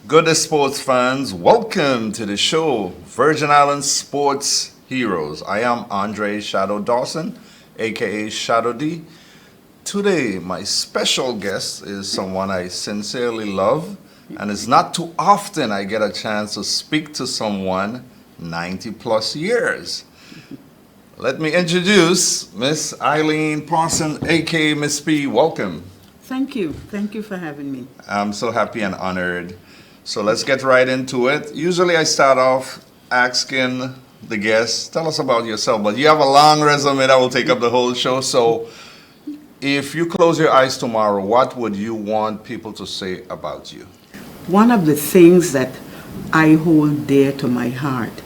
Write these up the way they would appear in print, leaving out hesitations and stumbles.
Good day, sports fans. Welcome to the show, Virgin Islands Sports Heroes. I am Andre Shadow Dawson, aka Shadow D. Today, my special guest is someone I sincerely love, and it's not too often I get a chance to speak to someone 90 plus years. Let me introduce Miss Eileene Parsons, aka Miss P. Welcome. Thank you. Thank you for having me. I'm so happy and honored. So let's get right into it. Usually I start off asking the guests, tell us about yourself, but you have a long resume that will take up the whole show. So if you close your eyes tomorrow, what would you want people to say about you? One of the things that I hold dear to my heart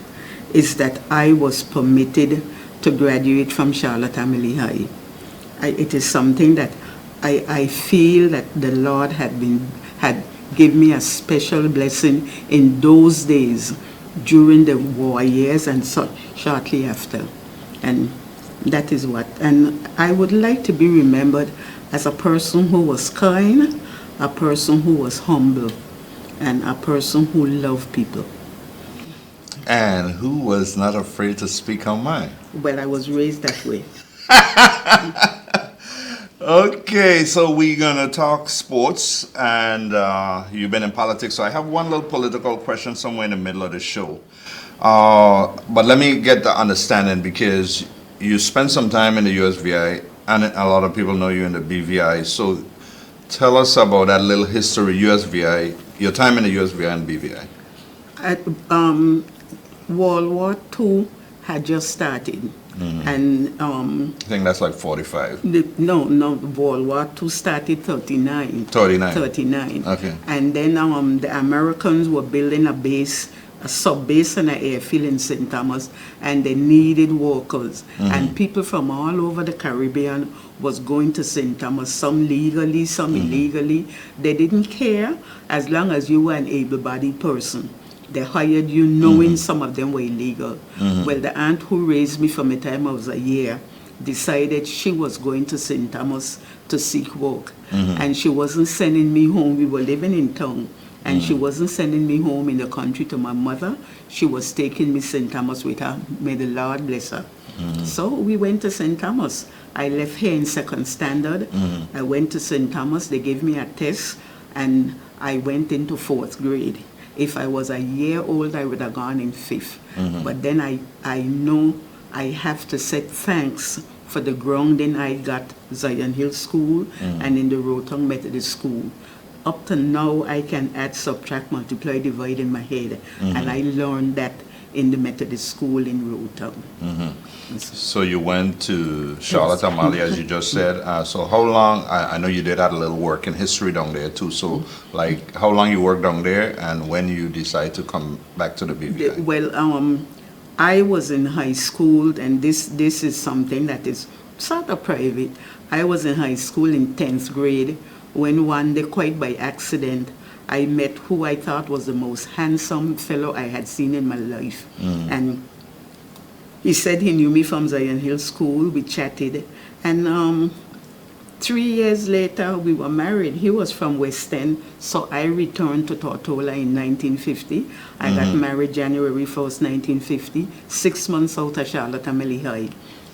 is that I was permitted to graduate from Charlotte Amalie High. It is something that I feel that the Lord had given me a special blessing in those days during the war years and shortly after. And that is what. And I would like to be remembered as a person who was kind, a person who was humble, and a person who loved people. And who was not afraid to speak her mind? Well, I was raised that way. Okay, so we're gonna talk sports, and you've been in politics. So I have one little political question somewhere in the middle of the show. But let me get the understanding because you spent some time in the USVI, and a lot of people know you in the BVI. So tell us about that little history, USVI, your time in the USVI and BVI. At, World War II had just started. And I think that's like 45. no, World War II started 39. 39. 39. Okay. And then the Americans were building a sub-base and an airfield in St. Thomas, and they needed workers. And people from all over the Caribbean was going to St. Thomas, some legally, some illegally. They didn't care as long as you were an able-bodied person. They hired you knowing some of them were illegal. Well, the aunt who raised me from the time I was a year decided she was going to St. Thomas to seek work. And she wasn't sending me home. We were living in town. And she wasn't sending me home in the country to my mother. She was taking me St. Thomas with her. May the Lord bless her. So we went to St. Thomas. I left here in second standard. I went to St. Thomas. They gave me a test. And I went into fourth grade. If I was a year old, I would have gone in fifth. But then I know I have to say thanks for the grounding I got Zion Hill School and in the Rotong Methodist School. Up to now, I can add, subtract, multiply, divide in my head. And I learned that in the Methodist School in Rotong. So you went to Charlotte Amalie, as you just said. So how long, I know you did have a little work in history down there too. So like how long you worked down there and when you decide to come back to the BVI? Well, I was in high school, and this is something that is sort of private. I was in high school in 10th grade when one day, quite by accident, I met who I thought was the most handsome fellow I had seen in my life. And he said he knew me from Zion Hill School. We chatted. And 3 years later, we were married. He was from West End, so I returned to Tortola in 1950. I got married January 1st, 1950, 6 months out of Charlotte Amalie High.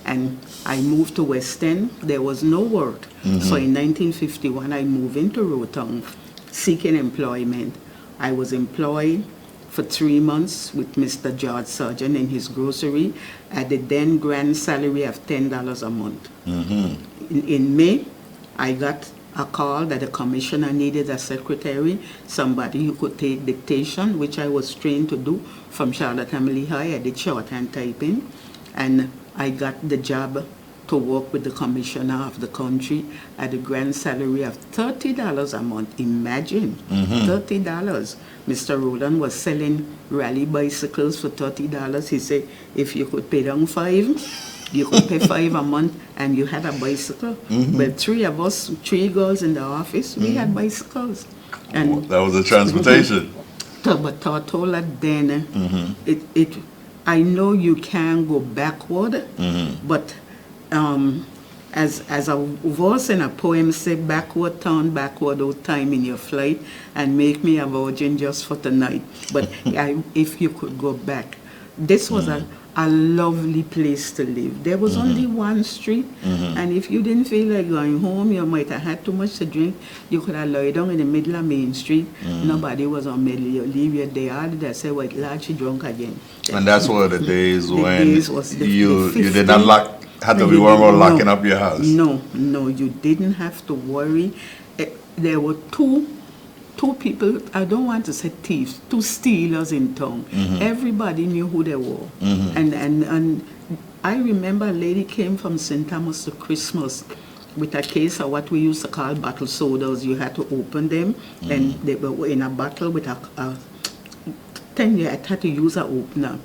And I moved to West End. There was no work. So in 1951, I moved into Rotong, seeking employment. I was employed for 3 months with Mr. George Sargent in his grocery at the then grand salary of $10 a month. In May, I got a call that the commissioner needed a secretary, somebody who could take dictation, which I was trained to do from Charlotte Amalie High. I did shorthand typing, and I got the job to work with the commissioner of the country at a grand salary of $30 a month. Imagine, $30. Mr. Roland was selling rally bicycles for $30. He said, if you could pay down $5, you could pay $5 a month and you had a bicycle. Well, three of us, 3 girls in the office, we had bicycles. And that was a transportation. but Tortola then, I know you can go backward, but as a verse in a poem say, backward town, backward old time in your flight, and make me a virgin just for tonight. But if you could go back, this was a lovely place to live. There was only one street, and if you didn't feel like going home, you might have had too much to drink, you could have lied down in the middle of Main Street. Nobody was on middle. You leave your day out, they say, well, glad she drunk again. And that's one of the days when days was the you 15th. did not had to be worried about locking up your house. No, you didn't have to worry. There were two people, I don't want to say thieves, two stealers in town. Everybody knew who they were. And I remember a lady came from St. Thomas to Christmas with a case of what we used to call bottle sodas. You had to open them, and they were in a bottle with a thing. You had to use an opener.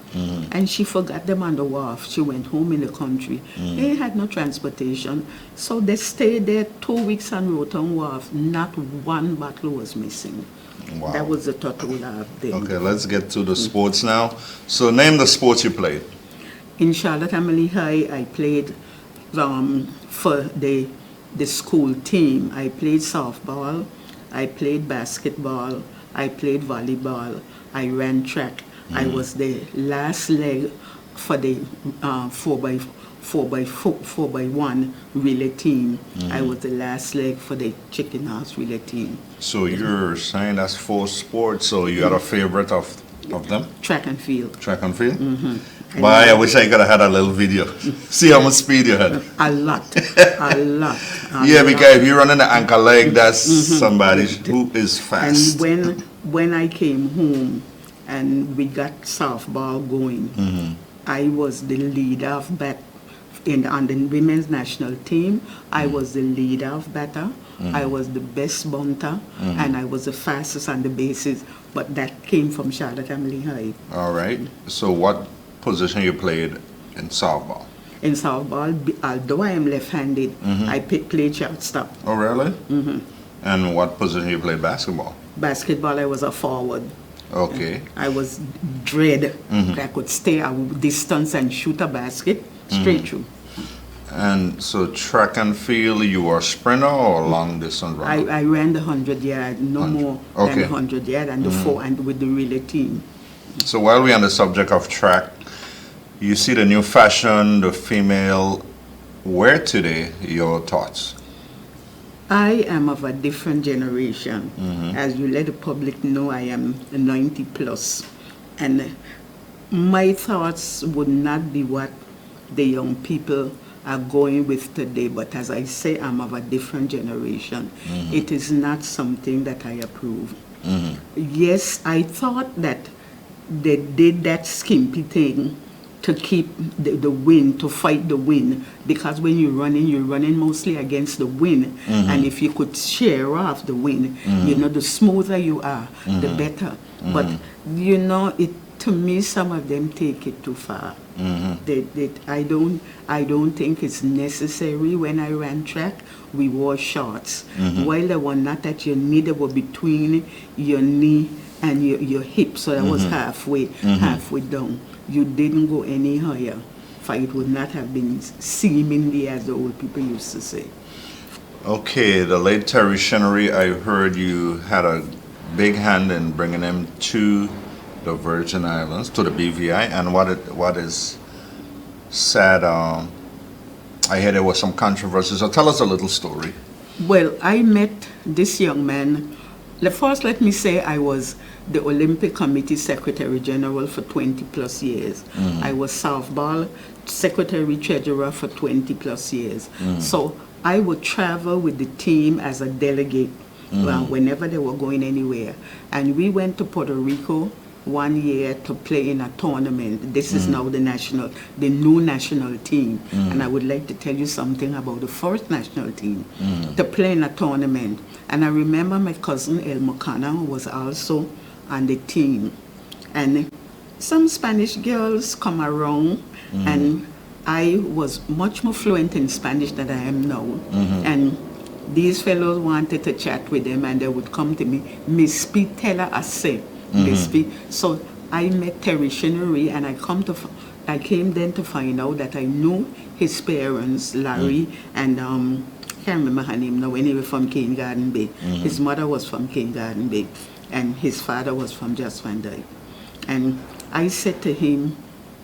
And she forgot them on the wharf. She went home in the country. They had no transportation. So they stayed there 2 weeks on Roton Wharf. Not one bottle was missing. Wow. That was the total thing. Okay, let's get to the sports now. So name the sports you played. In Charlotte Amalie High, I played for the school team. I played softball, I played basketball, I played volleyball, I ran track. I was the last leg for the 4x1 relay team. I was the last leg for the chicken house relay team. So you're saying that's 4 sports, so you had a favorite of them? Track and field. Track and field? But I wish I could have had a little video. See how much speed you had. A lot. Yeah, because if you're running the ankle leg, that's somebody who is fast. And when I came home and we got softball going, I was the leader of on the women's national team. I was the leader of batter. I was the best bunter, and I was the fastest on the bases. But that came from Charlotte Amalie High. All right. So what position you played in softball? In softball, although I am left-handed, I played shortstop. Oh, really? And what position you played basketball? Basketball, I was a forward. Okay. I was dread. I could stay a distance and shoot a basket straight through. And so track and field, you were a sprinter or long distance runner? I ran the 100-yard, no more than the 100-yard, and the 4 and with the relay team. So while we're on the subject of track, you see the new fashion, the female wear today. Your thoughts? I am of a different generation. As you let the public know, I am 90 plus. And my thoughts would not be what the young people are going with today. But as I say, I'm of a different generation. It is not something that I approve. Yes, I thought that they did that skimpy thing to keep the wind, to fight the wind, because when you're running mostly against the wind, and if you could shear off the wind, you know, the smoother you are, the better. But you know, to me, some of them take it too far. I don't think it's necessary. When I ran track, we wore shorts. While they were not at your knee, they were between your knee and your hip, so that was halfway down. You didn't go any higher, for it would not have been seemingly, as the old people used to say. Okay, the late Terry Chenery, I heard you had a big hand in bringing him to the Virgin Islands, to the BVI, and what is sad, I heard there was some controversy, so tell us a little story. Well, I met this young man. First, let me say I was the Olympic Committee Secretary General for 20 plus years. I was softball Secretary Treasurer for 20 plus years. So I would travel with the team as a delegate whenever they were going anywhere. And we went to Puerto Rico 1 year to play in a tournament. This is now the new national team. And I would like to tell you something about the first national team to play in a tournament. And I remember my cousin El Mocana, who was also on the team. And some Spanish girls come around, and I was much more fluent in Spanish than I am now. And these fellows wanted to chat with them, and they would come to me, Miss P, tell her I say. So I met Terry Shinnery, and I came then to find out that I knew his parents, Larry and can't remember her name now. Anyway, from Cane Garden Bay. His mother was from Cane Garden Bay, and his father was from Just Van Dyke. And I said to him,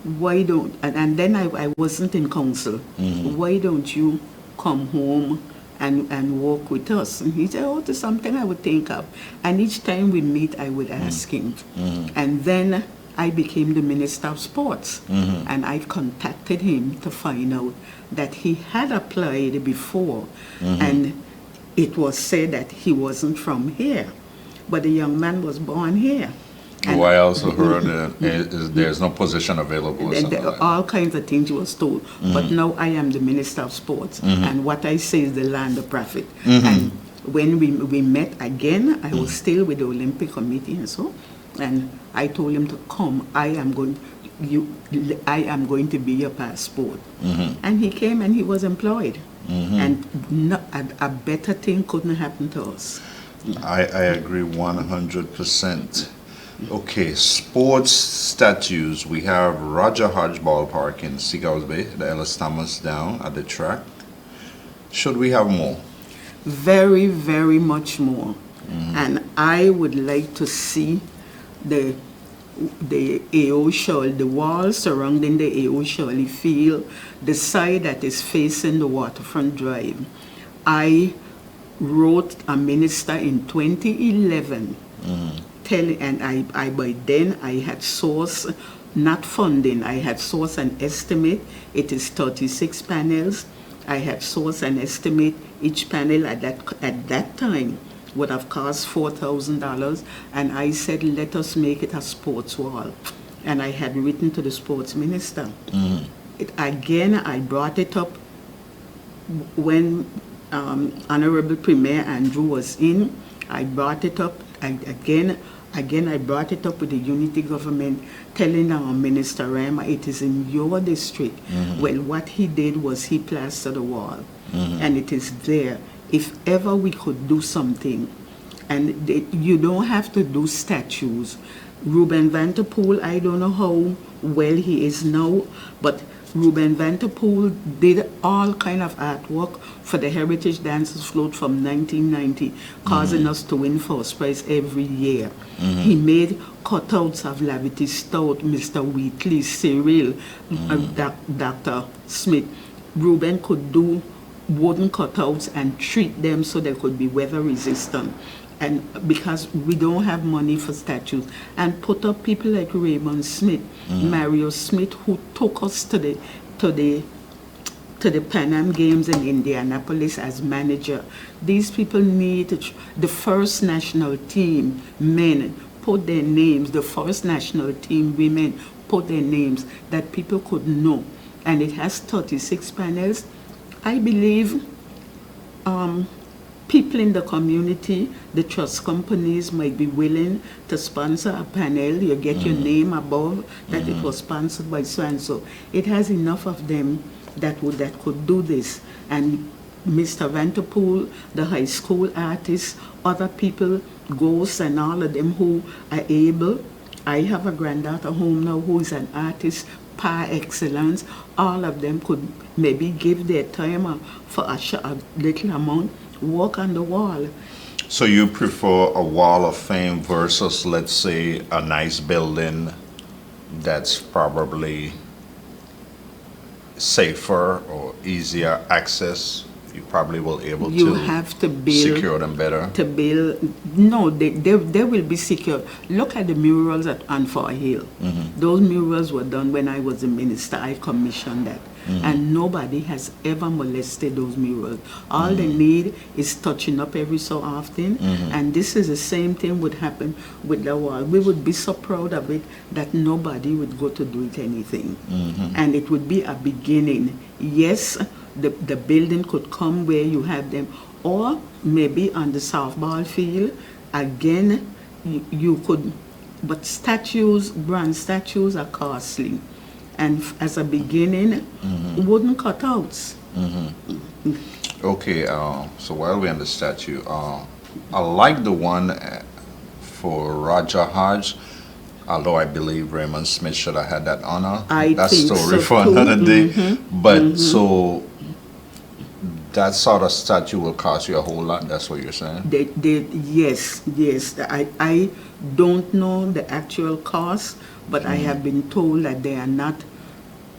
why don't, and then I wasn't in council, why don't you come home and work with us? And he said, oh, it's something I would think of. And each time we meet, I would ask him. And then I became the Minister of Sports. And I contacted him to find out that he had applied before. And it was said that he wasn't from here. But the young man was born here. Oh, I also heard there's no position available. All kinds of things was told. But now I am the Minister of Sports. And what I say is the land of profit. And when we met again, I was still with the Olympic Committee and so. And I told him to come. I am going to be your passport. And he came and he was employed. And a better thing couldn't happen to us. I agree 100%. Okay, sports statues. We have Roger Hodge Ballpark in Seagows Bay, the Ellis Thomas down at the track. Should we have more? Very, very much more. And I would like to see the AO Shirley, the wall surrounding the AO Shirley field, the side that is facing the waterfront drive. I wrote a minister in 2011 and I by then I had sourced, not funding, I had sourced an estimate. It is 36 panels. I had sourced an estimate. Each panel at that time would have cost $4,000, and I said, let us make it a sports wall. And I had written to the sports minister. Again, I brought it up when Honorable Premier Andrew was in. I brought it up again. I brought it up with the unity government, telling our Minister Rama, it is in your district. Well, what he did was he plastered the wall, and it is there. If ever we could do something, and you don't have to do statues. Ruben Vanterpool, I don't know how well he is now, but Ruben Vanterpool did all kind of artwork for the Heritage Dancers Float from 1990, causing us to win first prize every year. He made cutouts of Lavity Stout, Mr. Wheatley, Cyril, Dr. Smith. Ruben could do wooden cutouts and treat them so they could be weather resistant. And because we don't have money for statues, and put up people like Raymond Smith, Mario Smith, who took us to the Pan Am Games in Indianapolis as manager. These people need the first national team men put their names, the first national team women put their names, that people could know. And it has 36 panels. I believe people in the community, the trust companies might be willing to sponsor a panel. You get your name above that it was sponsored by so and so. It has enough of them that could do this. And Mr. Vanterpool, the high school artists, other people, ghosts and all of them who are able. I have a granddaughter home now who is an artist par excellence. All of them could maybe give their time for a little amount, walk on the wall. So you prefer a wall of fame versus, let's say, a nice building that's probably safer or easier access? You probably will able you to have to build, secure them better. To build, no, they will be secure. Look at the murals at Anfar Hill. Those murals were done when I was a minister. I commissioned that. And nobody has ever molested those murals. All they need is touching up every so often. And this is the same thing would happen with the wall. We would be so proud of it that nobody would go to do it anything. And it would be a beginning. Yes, the building could come where you have them, or maybe on the softball field. Again, you could, but statues, bronze statues are costly. And as a beginning, wooden cutouts. Okay, so while we're on the statue, I like the one for Roger Hodge. Although I believe Raymond Smith should have had that honor. I That think story so for too. another day. But so that sort of statue will cost you a whole lot. That's what you're saying. Yes. I don't know the actual cost, but I have been told that they are not,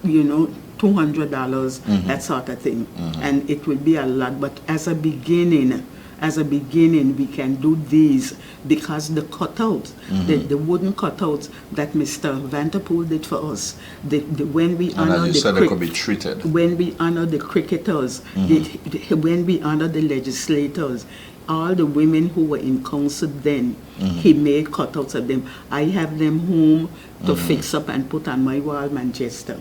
$200, that sort of thing, and it will be a lot. But as a beginning, we can do these because the cutouts, the wooden cutouts that Mr. Vanderpool did for us, when we And honor as you said, it could be treated. when we honor the cricketers, when we honor the legislators, all the women who were in council then, he made cutouts of them. I have them home to fix up and put on my wall, Manchester.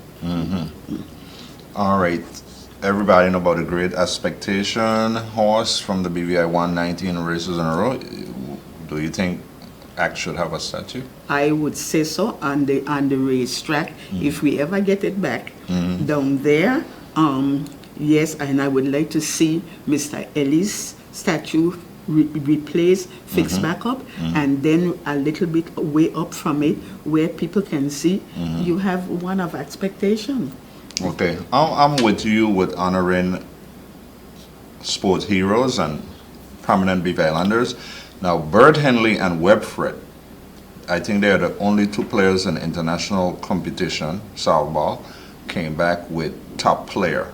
All right. Everybody know about the Great Expectation horse from the BVI 119 races in a row. Do you think Act should have a statue? I would say so on the racetrack. If we ever get it back down there, yes, and I would like to see Mr. Ellie's statue replaced, fixed back up, and then a little bit way up from it where people can see you have one of expectation. Okay, I'm with you with honoring sports heroes and prominent Beef Islanders. Now, Bert Henley and Webb Fred, I think they are the only two players in international competition, softball, came back with top player.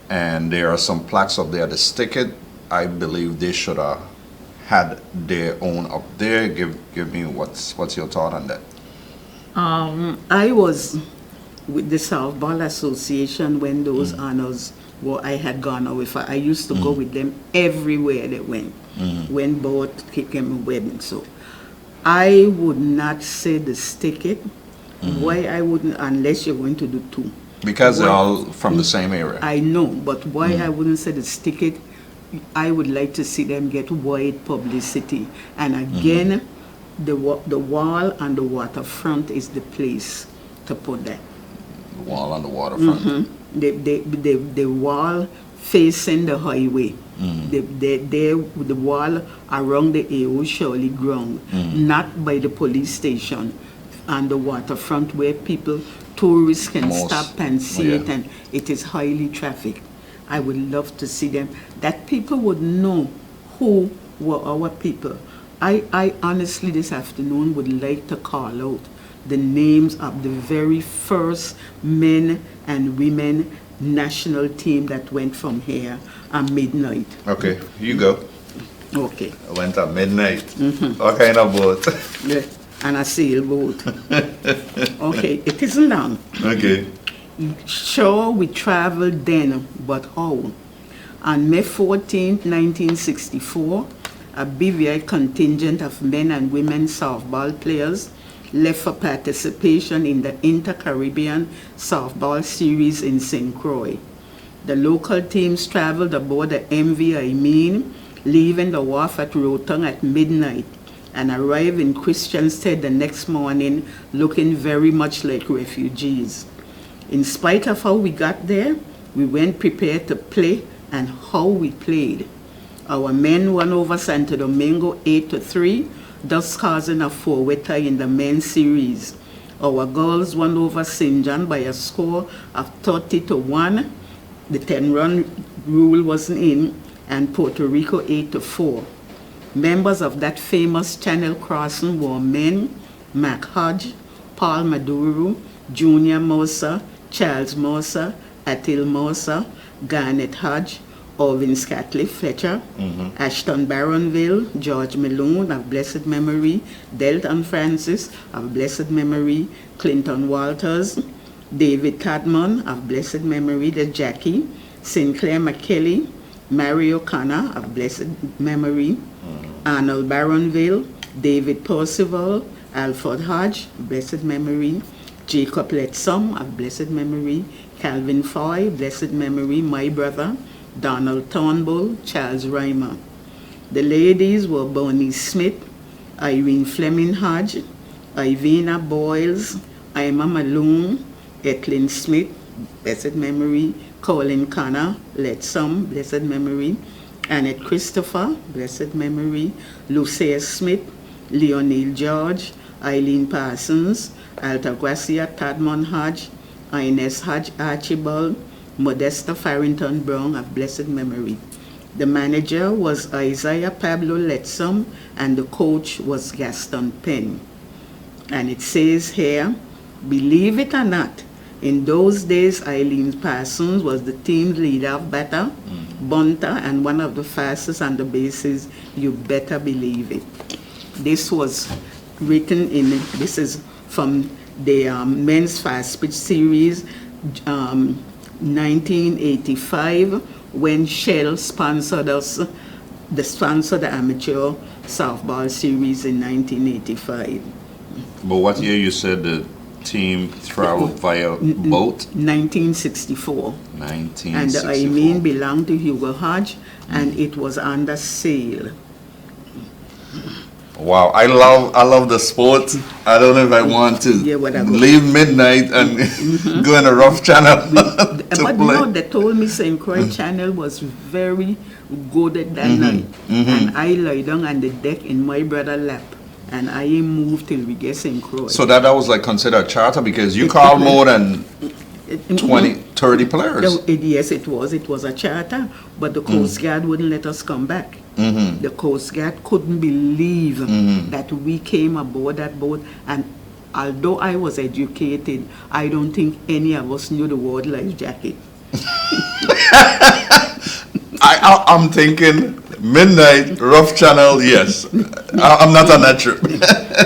And there are some plaques up there to stick it. I believe they should have had their own up there. Give me what's your thought on that? I was with the Softball Association when those honors I had gone out with. I used to go with them everywhere they went, when both came and wedding. So I would not say the stick it. Why I wouldn't, unless you're going to do two. Because they're all from the same area. I know, but why I wouldn't say the stick it, I would like to see them get wide publicity. And again, the wall and the waterfront is the place to put that. The wall on the waterfront. The wall facing the highway. The wall around the AO Shirley ground, not by the police station, and the waterfront where tourists can stop and see it, and it is highly trafficked. I would love to see them, that people would know who were our people. I honestly this afternoon would like to call out the names of the very first men and women national team that went from here at midnight. Okay, you go. Okay. I went at midnight. What kind of boat? Yeah, and a sailboat. Okay, it isn't long. Okay. Sure, we traveled then, but how? On May 14, 1964, a BVI contingent of men and women softball players left for participation in the Inter-Caribbean Softball Series in St. Croix. The local teams traveled aboard the MV Eileene, leaving the wharf at Rotong at midnight, and arrived in Christiansted the next morning looking very much like refugees. In spite of how we got there, we went prepared to play, and how we played. Our men won over Santo Domingo 8-3, thus causing a four-way tie in the men's series. Our girls won over St. John by a score of 30-1. The 10-run rule wasn't in, and Puerto Rico 8-4. Members of that famous Channel crossing were men: Mac Hodge, Paul Maduro, Junior Mosa, Charles Mosa, Atil Mosa, Garnet Hodge, Orvin Scatley Fletcher, Ashton Barronville, George Malone of blessed memory, Delton Francis of blessed memory, Clinton Walters, David Tadman of blessed memory, the Jackie, Sinclair McKelly, Mario Connor of blessed memory, Arnold Barronville, David Percival, Alfred Hodge, blessed memory, Jacob Letsom of blessed memory, Calvin Foy, blessed memory, my brother, Donald Turnbull, Charles Reimer. The ladies were Bonnie Smith, Irene Fleming Hodge, Ivina Boyles, Ima Malone, Etlin Smith, blessed memory, Colin Connor, Letsom, blessed memory, Annette Christopher, blessed memory, Lucia Smith, Leonil George, Eileene Parsons, Altagracia Tadmon Hodge, Ines Hodge Archibald, Modesta Farrington Brown of blessed memory. The manager was Isaiah Pablo Letsom, and the coach was Gaston Penn. And it says here, believe it or not, in those days, Eileene Parsons was the team leader of batter, bunter, and one of the fastest on the bases. You better believe it. This was written this is from the men's fast pitch series, 1985, when Shell sponsored us, sponsored the amateur softball series in 1985. But what year you said the team traveled via boat? 1964. 1964. And the Eileene belonged to Hugo Hodge, and it was under sail. Wow, I love the sport. I don't know if I want to leave midnight and go in a rough channel But no, they told me St. Croix Channel was very good at that night. And I lie down on the deck in my brother's lap. And I ain't moved till we get St. Croix. So that was like considered a charter because you called more than 20, 30 players. Yes, it was. It was a charter, but the Coast Guard wouldn't let us come back. The Coast Guard couldn't believe that we came aboard that boat. And although I was educated, I don't think any of us knew the word life jacket. I'm thinking midnight, rough channel, yes. I'm not on that trip.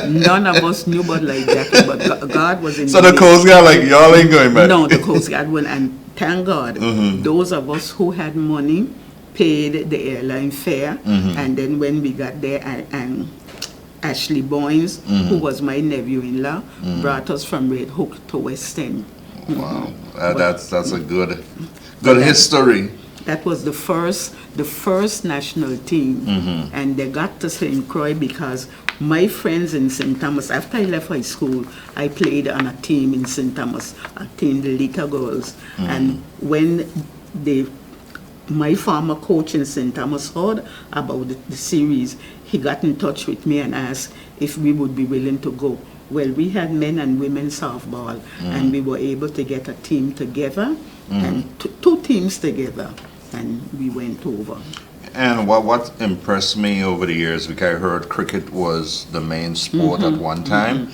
None of us knew about life jacket, but God was in So the Coast Guard, like, y'all ain't going back? No, the Coast Guard wouldn't. And thank God, those of us who had money paid the airline fare. And then when we got there, and Ashley Boynes, who was my nephew-in-law, brought us from Red Hook to West End. Wow, that's a good history. That was the first national team, and they got to St. Croix because my friends in St. Thomas, after I left high school, I played on a team in St. Thomas, a team, the Lita Girls. And when my former coach in St. Thomas heard about the series, he got in touch with me and asked if we would be willing to go. Well, we had men and women softball, and we were able to get a team together, and two teams together. And we went over. And what impressed me over the years, because I heard cricket was the main sport at one time,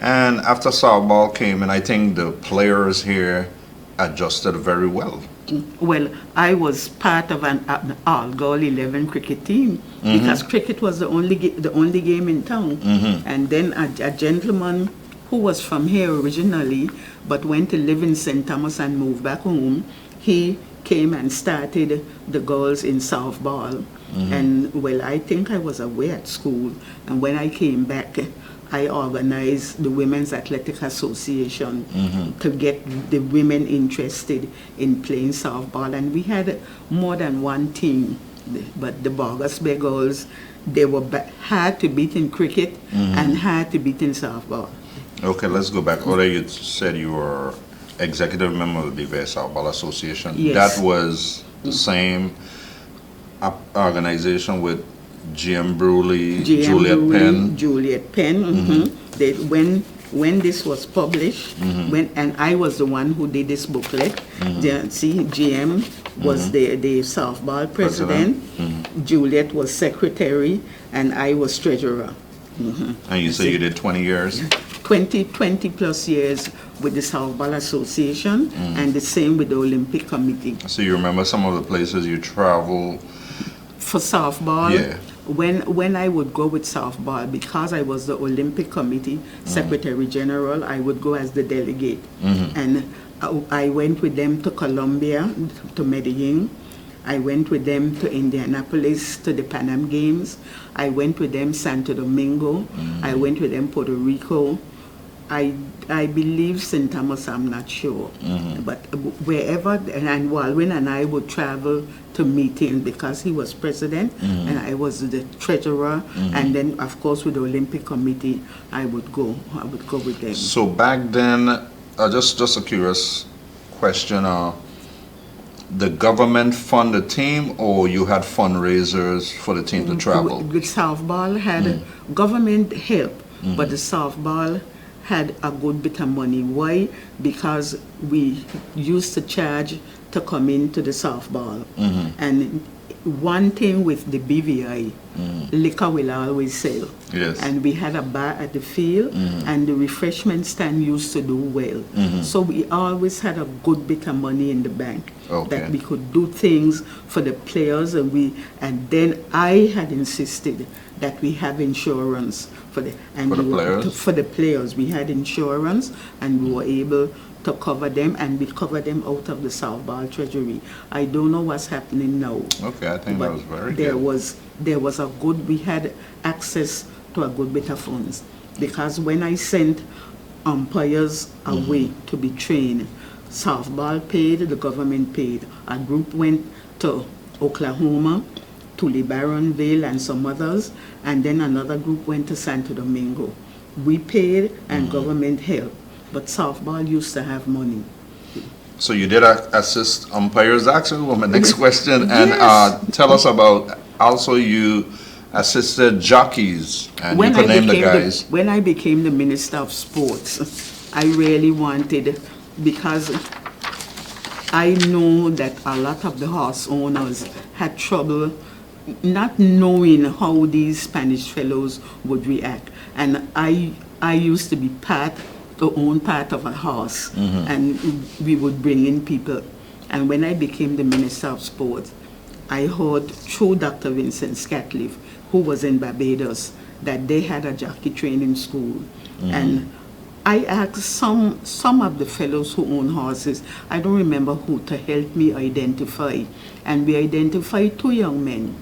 and after softball came, and I think the players here adjusted very well. Well, I was part of an all-girl 11 cricket team because cricket was the only game in town. And then a gentleman who was from here originally, but went to live in St. Thomas and moved back home, he came and started the girls in softball. And well, I think I was away at school, and when I came back, I organized the Women's Athletic Association to get the women interested in playing softball, and we had more than one team. But the Bogus Bay girls, they were hard to beat in cricket and hard to beat in softball. Okay, let's go back. Earlier you said you were executive member of the BVS Softball Association. Yes. That was the same organization with GM Bruley, Juliet Penn. They, when this was published, and I was the one who did this booklet. GM was the softball president. Juliet was secretary, and I was treasurer. And you say you did 20 years? 20 plus years with the Softball Association, and the same with the Olympic Committee. So you remember some of the places you travel? For softball? Yeah. When I would go with softball, because I was the Olympic Committee Secretary General, I would go as the delegate. And I went with them to Colombia, to Medellin. I went with them to Indianapolis, to the Pan Am Games. I went with them Santo Domingo. I went with them Puerto Rico. I believe St. Thomas, I'm not sure. But wherever, and Walwyn and I would travel to meetings because he was president and I was the treasurer. And then, of course, with the Olympic Committee, I would go with them. So back then, just a curious question, the government fund the team, or you had fundraisers for the team to travel? With softball, had government help, but the softball had a good bit of money. Why? Because we used to charge to come into the softball. And one thing with the BVI, liquor will always sell. Yes. And we had a bar at the field, and the refreshment stand used to do well. So we always had a good bit of money in the bank that we could do things for the players, and then I had insisted that we have insurance for the players. For the players, we had insurance, and we were able to cover them, and we cover them out of the softball treasury. I don't know what's happening now. Okay, I think that was very there good. There was a good, we had access to a good bit of funds, because when I sent umpires away to be trained, softball paid, the government paid. A group went to Oklahoma, to LeBaronville and some others, and then another group went to Santo Domingo. We paid and government helped, but softball used to have money. So you did assist umpires, actually, was my next question. And Yes. tell us about, also you assisted jockeys, and you could name the guys. When I became the Minister of Sports, I really wanted, because I know that a lot of the horse owners had trouble not knowing how these Spanish fellows would react. And I used to be to own part of a horse, and we would bring in people. And when I became the Minister of Sports, I heard through Dr. Vincent Scatliff, who was in Barbados, that they had a jockey training school. And I asked some of the fellows who own horses, I don't remember who, to help me identify. And we identified two young men.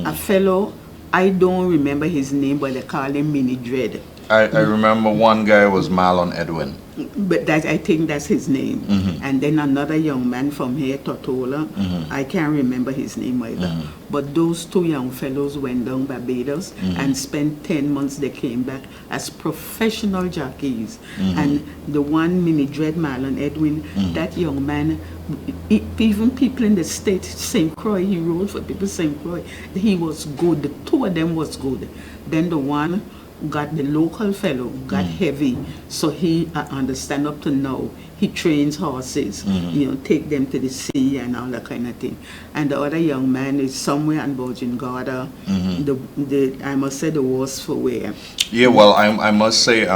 A fellow, I don't remember his name, but they call him Mini Dread. I remember one guy was Marlon Edwin. But I think that's his name. And then another young man from here, Totola, I can't remember his name either. But those two young fellows went down Barbados and spent 10 months. They came back as professional jockeys. And the one, Mini Dread, Marlon Edwin, that young man, even people in the state, St. Croix, he rode for people St. Croix. He was good. The two of them was good. Then the one got, the local fellow got heavy, so he, I understand up to now, he trains horses, take them to the sea and all that kind of thing. And the other young man is somewhere on Bojingada. I must say the worst for wear. Yeah, well, I must say,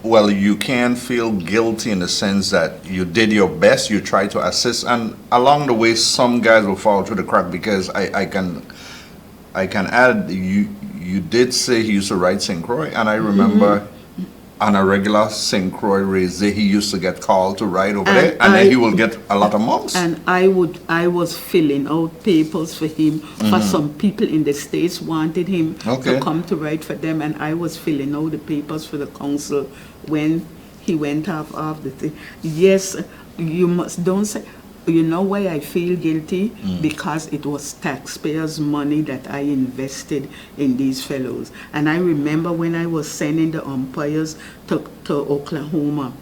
well, you can feel guilty in the sense that you did your best, you tried to assist, and along the way, some guys will fall through the crack, because I can add, you did say he used to ride St. Croix, and I remember on a regular St. Croix race day, he used to get called to ride over there, and then he will get a lot of months. And I was filling out papers for him, for some people in the States wanted him to come to ride for them, and I was filling out the papers for the council when he went off the thing. Yes, don't say. You know why I feel guilty? Because it was taxpayers' money that I invested in these fellows. And I remember when I was sending the umpires to Oklahoma,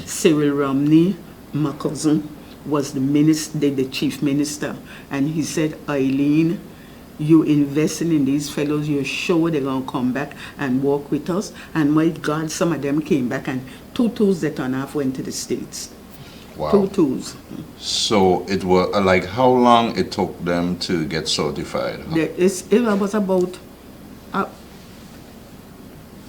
Cyril Romney, my cousin, was the chief minister. And he said, Eileene, you investing in these fellows, you're sure they're going to come back and work with us? And my God, some of them came back, and 2 tours they turned off went to the States. Wow. 2 tours. So it was like, how long it took them to get certified? It was about,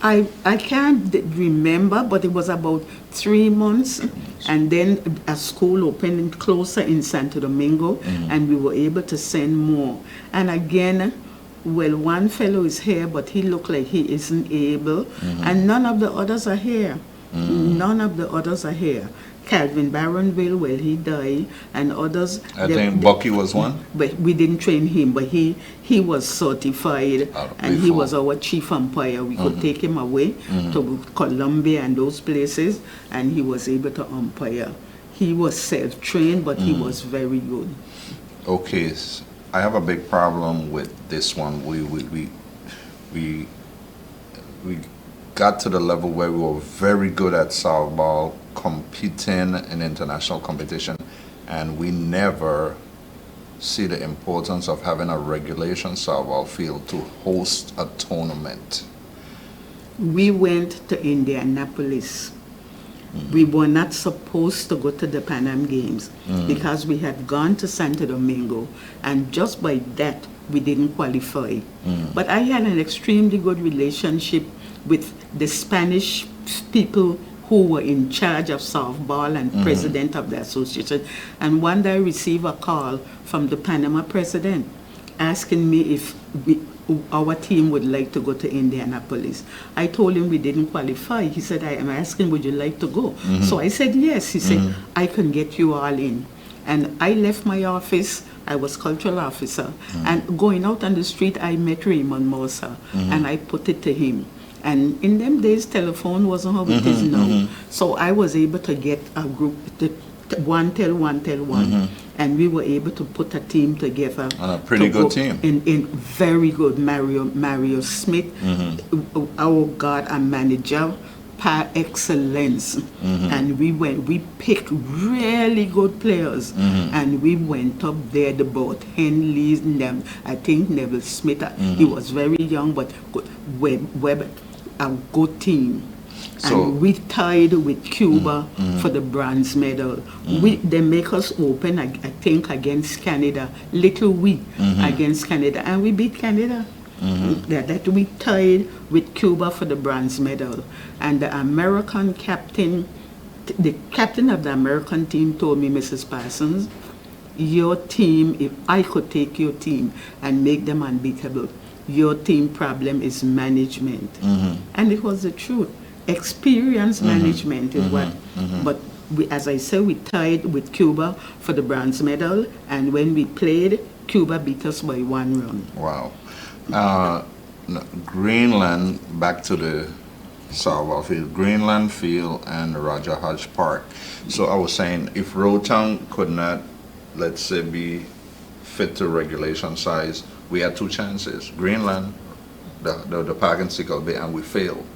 I can't remember, but it was about 3 months, and then a school opened closer in Santo Domingo, and we were able to send more. And again, well, one fellow is here, but he looked like he isn't able, and none of the others are here. None of the others are here. Calvin Barronville, well, he died, and others. I think Bucky was one. But we didn't train him, but he was certified, and he was our chief umpire. We could take him away to Colombia and those places, and he was able to umpire. He was self-trained, but he was very good. Okay, I have a big problem with this one. We got to the level where we were very good at softball, competing in international competition, and we never see the importance of having a regulation softball field to host a tournament. We went to Indianapolis. We were not supposed to go to the Pan Am Games because we had gone to Santo Domingo, and just by that, we didn't qualify. But I had an extremely good relationship with the Spanish people who were in charge of softball and president of the association. And one day I received a call from the Panama president asking me if our team would like to go to Indianapolis. I told him we didn't qualify. He said, I am asking, would you like to go? So I said, yes. He said, I can get you all in. And I left my office. I was cultural officer. And going out on the street, I met Raymond Mosa, and I put it to him. And in them days, telephone wasn't how it is now. So I was able to get a group, one tell one. And we were able to put a team together. And a pretty good team. In very good. Mario Smith, our God, a manager par excellence. And we picked really good players. And we went up there, the both Henleys, I think Neville Smith, he was very young, but good. Webb, a good team. So, and we tied with Cuba for the bronze medal. They make us open, I think, against Canada. Against Canada. And we beat Canada. That we tied with Cuba for the bronze medal. And the American captain, the captain of the American team told me, Mrs. Parsons, your team, if I could take your team and make them unbeatable, your team problem is management. And it was the truth. Experience management is what, but we, as I said, we tied with Cuba for the bronze medal, and when we played, Cuba beat us by 1 run. Wow. Greenland, back to the softball field, Greenland Field and Roger Hodge Park. So I was saying, if Rotown could not, let's say, be fit to regulation size, we had 2 chances. Greenland, the Park and Sickle Bay, and we failed.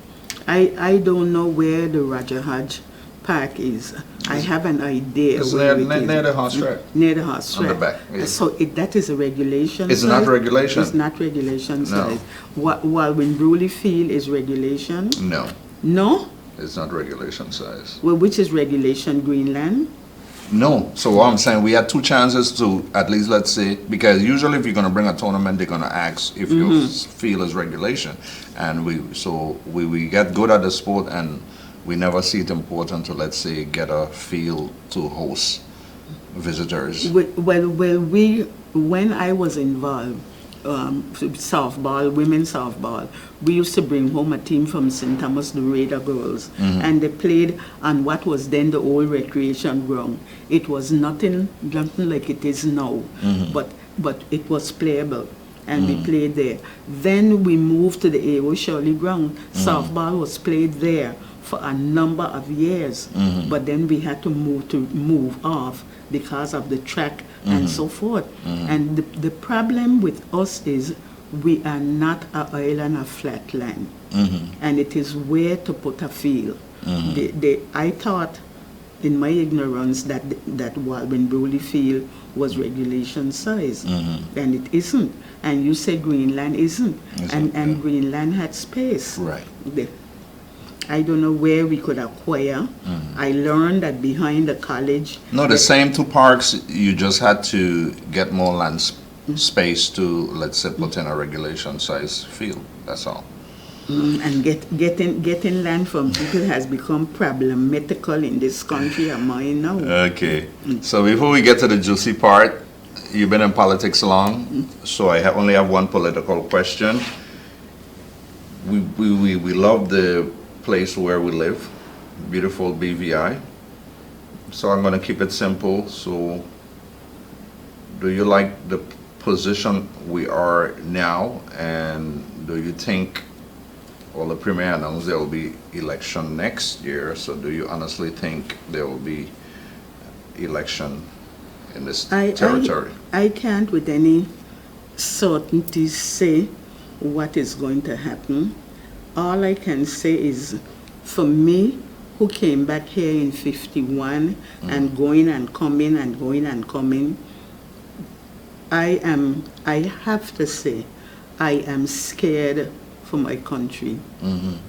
I don't know where the Roger Hodge Park is. I have an idea. It's where near the horse track. Near the horse track. On the back. Yeah. So that is a regulation It's size? not regulation. It's not regulation No. size. While when Bruley Field is regulation? No. No? It's not regulation size. Well, which is regulation, Greenland? No. So what I'm saying, we had 2 chances to at least, let's say, because usually if you're going to bring a tournament, they're going to ask if your field is regulation. And we get good at the sport, and we never see it important to, let's say, get a field to host visitors. Well, when I was involved, softball, women's softball, we used to bring home a team from St. Thomas, the Raider girls, and they played on what was then the old recreation ground. It was nothing like it is now, but it was playable, and we played there. Then we moved to the A.O. Shirley ground. Softball was played there for a number of years, but then we had to move off because of the track and so forth. And the problem with us is we are not an island of flat land, and it is where to put a field. I thought, in my ignorance, that when Bruley Field was regulation size, and it isn't. And you said Greenland isn't, and Greenland had space. Right. I don't know where we could acquire. I learned that behind the college. No, the same 2 parks, you just had to get more land space to, let's say, put in a regulation size field. That's all. And getting land from people has become problematical in this country of mine now. Okay. So before we get to the juicy part, you've been in politics long, so I only have one political question. We love the place where we live, beautiful BVI. So I'm going to keep it simple. So do you like the position we are now, and do you think, well, the Premier announced there will be election next year, so do you honestly think there will be election in this territory? I can't with any certainty say what is going to happen. All I can say is, for me, who came back here in 51 and going and coming and going and coming, I have to say, I am scared for my country.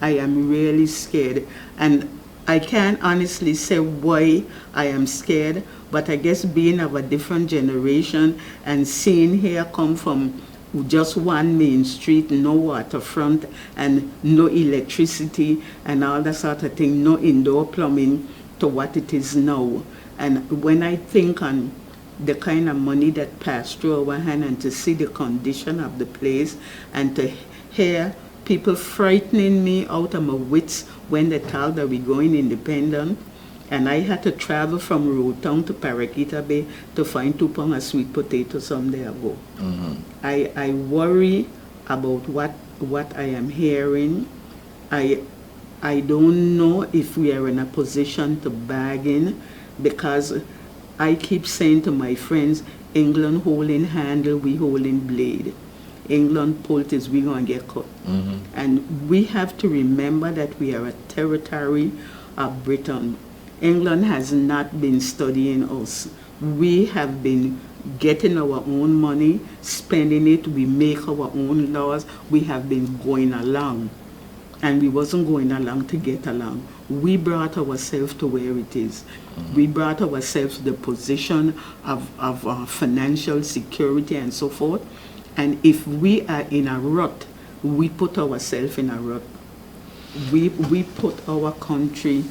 I am really scared. And I can't honestly say why I am scared, but I guess being of a different generation and seeing here come from just one main street, no waterfront, and no electricity, and all that sort of thing, no indoor plumbing to what it is now. And when I think on the kind of money that passed through our hand, and to see the condition of the place, and to hear people frightening me out of my wits when they talk that we're going independent, and I had to travel from Rotown to Paraquita Bay to find 2 pounds of sweet potato someday ago. I worry about what I am hearing. I don't know if we are in a position to bargain, because I keep saying to my friends, England holding handle, we holding blade. England pulled is we going to get caught. And we have to remember that we are a territory of Britain. England has not been studying us. We have been getting our own money, spending it, we make our own laws, we have been going along. And we wasn't going along to get along. We brought ourselves to where it is. We brought ourselves to the position of financial security and so forth. And if we are in a rut, we put ourselves in a rut. We put our country,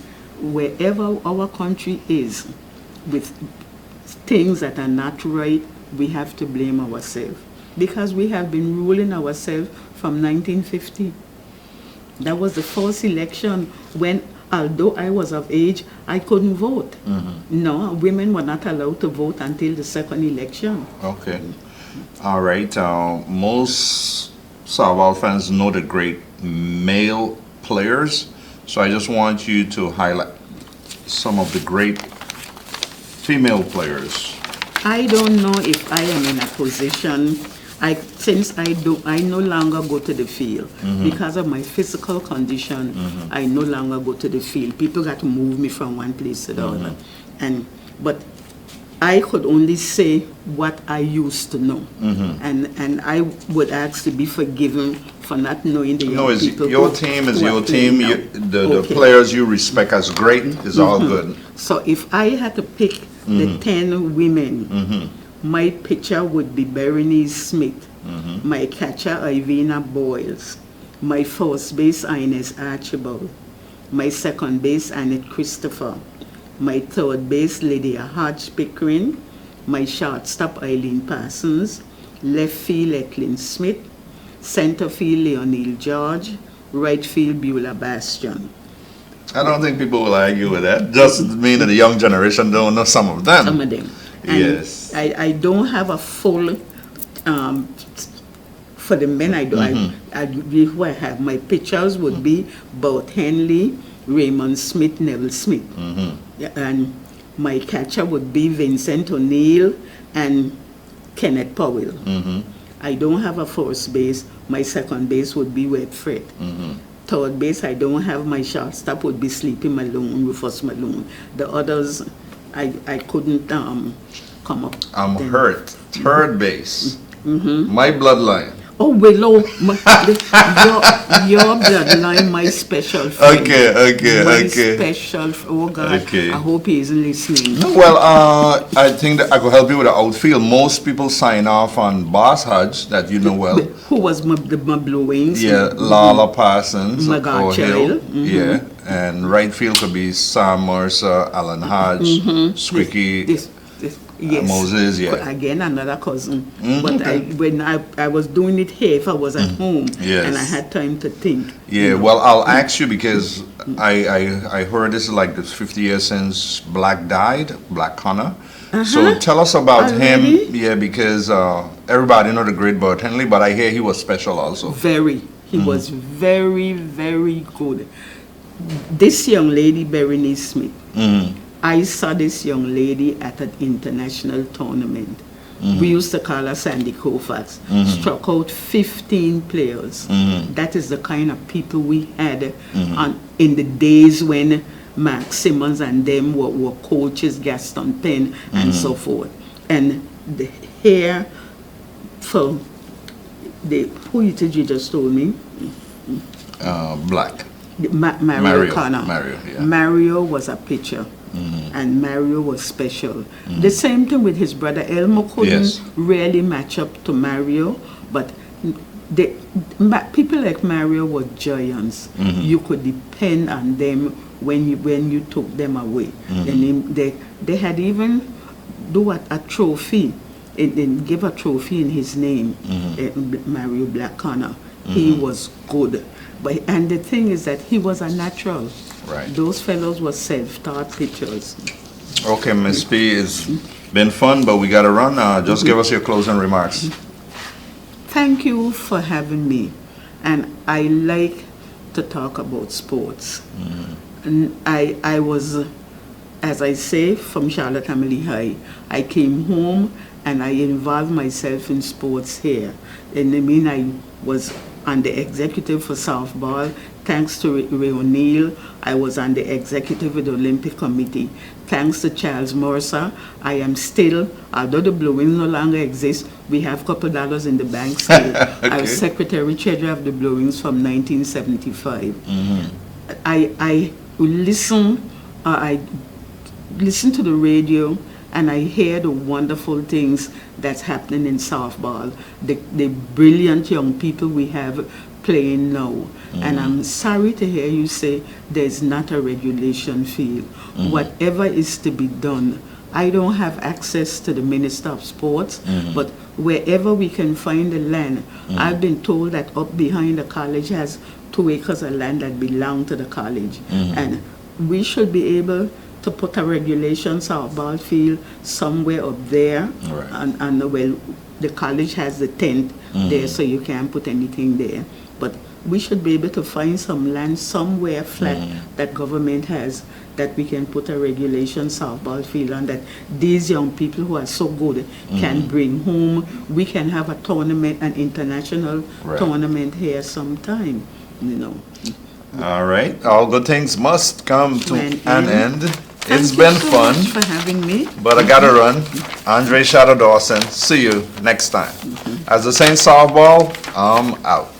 wherever our country is, with things that are not right, we have to blame ourselves. Because we have been ruling ourselves from 1950. That was the first election when, although I was of age, I couldn't vote. No, women were not allowed to vote until the second election. Okay. All right. Most Salval fans know the great male players, so I just want you to highlight some of the great female players. I don't know if I am in a position. Since I no longer go to the field because of my physical condition. I no longer go to the field. People got to move me from one place to the other, but I could only say what I used to know, and I would ask to be forgiven for not knowing the young people. Your team is your team. The players you respect as great is all good. So if I had to pick the 10 women, my pitcher would be Berenice Smith, my catcher Ivina Boyles, my first base Ines Archibald, my second base Annette Christopher, my third base Lydia Hodge Pickering, my shortstop Eileene Parsons, left field Eileene Smith, center field Leonille George, right field Beulah Bastion. I don't think people will argue with that. Just mean that the young generation don't know some of them. Some of them. And yes. I don't have a full, for the men I do, who I have, my pitchers would be Bert Henley, Raymond Smith, Neville Smith. And my catcher would be Vincent O'Neill and Kenneth Powell. I don't have a first base. My second base would be Webb Fred. Third base, I don't have. My shortstop would be Sleepy Malone, Rufus Malone. The others, I couldn't come up. I'm hurt. Third base. My bloodline. Oh, Willow, your bloodline, my special friend. Okay. Special, oh God, I hope he isn't listening. Well, I think that I could help you with the outfield. Most people sign off on Boss Hodge, that you know well. Who was my blowings? Yeah, Lala Parsons. My godchild. Yeah, and right field could be Sam Mercer, Alan Hodge, Squeaky. Yes. Moses, yeah. Again, another cousin. But when I was doing it here, if I was at home, and I had time to think. Yeah, well, I'll ask you because I heard this is like the 50 years since Black died, Black Connor. So tell us about him. Yeah, because everybody know the great Bert Henley, but I hear he was special also. Very. He was very, very good. This young lady, Berenice Smith, I saw this young lady at an international tournament. We used to call her Sandy Koufax. Struck out 15 players. That is the kind of people we had in the days when Mark Simmons and them were coaches, Gaston Penn and so forth. And the hair for the, who you just told me? Black. Mario Connor. Mario, yeah. Mario was a pitcher, and Mario was special. The same thing with his brother. Elmo couldn't Yes. really match up to Mario, but people like Mario were giants. You could depend on them when you took them away. And they had even do a trophy. And give a trophy in his name, Mario Black Connor. He was good. And the thing is that he was a natural. Right. Those fellows were self-taught pitchers. Okay, Miss P, it's been fun, but we got to run. Just give us your closing remarks. Thank you for having me. And I like to talk about sports. And I was, as I say, from Charlotte Amalie High. I came home and I involved myself in sports here. And I mean, I was on the executive for softball. Thanks to Ray O'Neill, I was on the executive with the Olympic Committee. Thanks to Charles Morsa, I am still, although the Blue Wings no longer exist, we have a couple dollars in the bank still. I was secretary treasurer of the Blue Wings from 1975. I listen to the radio, and I hear the wonderful things that's happening in softball, the brilliant young people we have playing now. And I'm sorry to hear you say there's not a regulation field. Whatever is to be done, I don't have access to the Minister of Sports, but wherever we can find the land, I've been told that up behind the college has 2 acres of land that belong to the college. And we should be able to put a regulation softball field somewhere up there. Right. And well, the college has the tent there, so you can't put anything there. But we should be able to find some land somewhere flat that government has, that we can put a regulation softball field on, that these young people who are so good can bring home. We can have a tournament, an international tournament here sometime, you know. All right. All good things must come to an end. It's Thank been you so fun, much for having me. but I gotta run. Andre Shadow Dawson, see you next time. As the Saint Softball, I'm out.